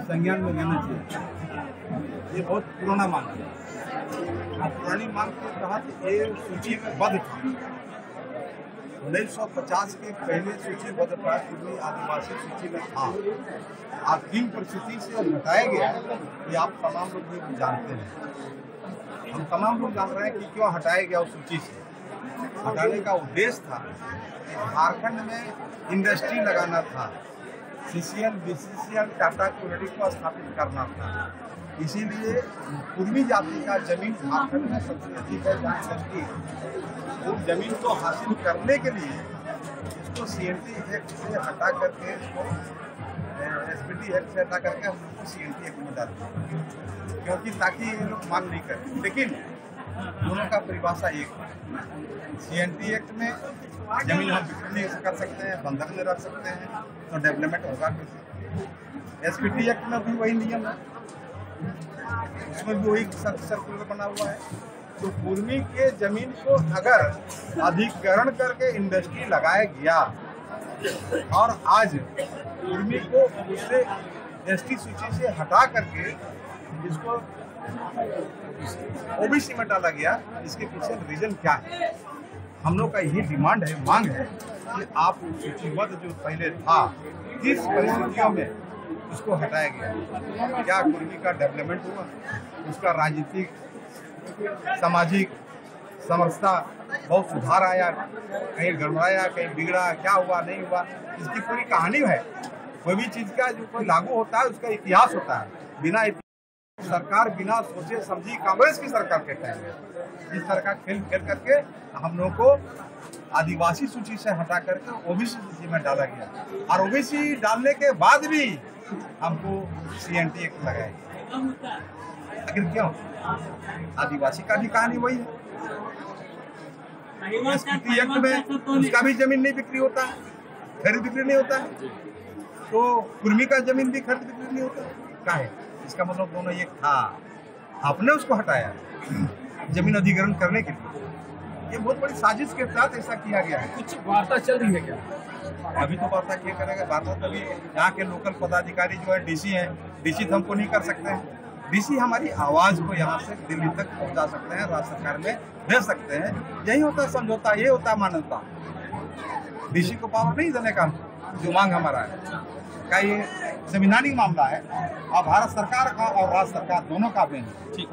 संज्ञान में लेना चाहिए। ये बहुत पुराना मांग है और पुरानी मांग के तहत ये सूचीबद्ध था। 1950 के पहले सूचीबद्ध था, पूरी आदिवासी सूची में था। आज किन परिस्थिति से हटाया गया ये आप तमाम लोग भी जानते हैं। हम तमाम लोग जान रहे हैं कि क्यों हटाया गया उस सूची से। हटाने का उद्देश्य था कि झारखंड में इंडस्ट्री लगाना था, CCL, BCCL, टाटा क्वालिटी को स्थापित करना था। इसीलिए पूर्वी जाति का जमीन झारखंड में सबसे अधिक है जहाँ इंडस्ट्री है। उस जमीन को हासिल करने के लिए इसको CNT एक्ट से हटा करके, इसको SPT एक्ट से हटा करके हम लोग को CNT एक्ट में डाल दिया, क्योंकि ताकि ये लोग मांग नहीं करें। लेकिन दोनों का परिभाषा एक है। CNT एक्ट में जमीन हम बिक्री नहीं कर सकते हैं, बंधक में रख सकते हैं, तो डेवलपमेंट होगा कैसे। SPT एक्ट में भी वही नियम है, उसमें भी वही सर्कुलर बना हुआ है। तो पूर्वी के जमीन को अगर अधिग्रहण करके इंडस्ट्री लगाया गया और आज पूर्वी को उससे ST सूची से हटा करके इसको OBC में डाला गया, इसके पीछे रीजन क्या है? हम लोग का यही डिमांड है, मांग है कि आप सूचीबद्ध जो पहले था, किस परिस्थितियों में उसको हटाया गया। क्या पूर्वी का डेवलपमेंट हुआ, उसका राजनीतिक सामाजिक समरसता बहुत सुधार आया, कहीं गड़बड़ाया, कहीं बिगड़ा, क्या हुआ नहीं हुआ, इसकी पूरी कहानी है। कोई भी चीज़ का जो कोई लागू होता है उसका इतिहास होता है। बिना सरकार बिना सोचे समझी कांग्रेस की सरकार के टाइम में इस तरह का खेल करके हम लोगों को आदिवासी सूची से हटा करके OBC सूची में डाला गया और OBC डालने के बाद भी हमको CNT एक्ट लगाया गया। आखिर क्यों? आदिवासी का भी कहानी वही है। SPT एक्ट में उसका भी जमीन नहीं बिक्री होता है, खरीद बिक्री नहीं होता है, तो कुर्मी का जमीन भी खरीद बिक्री नहीं होता है। क्या है इसका मतलब? दोनों एक था, आपने उसको हटाया जमीन अधिग्रहण करने के लिए। ये बहुत बड़ी साजिश के साथ ऐसा किया गया है। कुछ वार्ता चल रही है क्या? अभी तो वार्ता क्या करेगा? वार्ता तभी यहाँ के लोकल पदाधिकारी जो है DC हैं, DC तो हमको नहीं कर सकते हैं। DC हमारी आवाज को यहाँ से दिल्ली तक पहुँचा सकते हैं, राज्य सरकार में भेज सकते हैं। यही होता है समझौता, ये होता है मानवता। DC को पावर नहीं देने का जो मांग हमारा है का ये संवैधानिक मामला है और भारत सरकार का और राज्य सरकार दोनों का भी है। ठीक।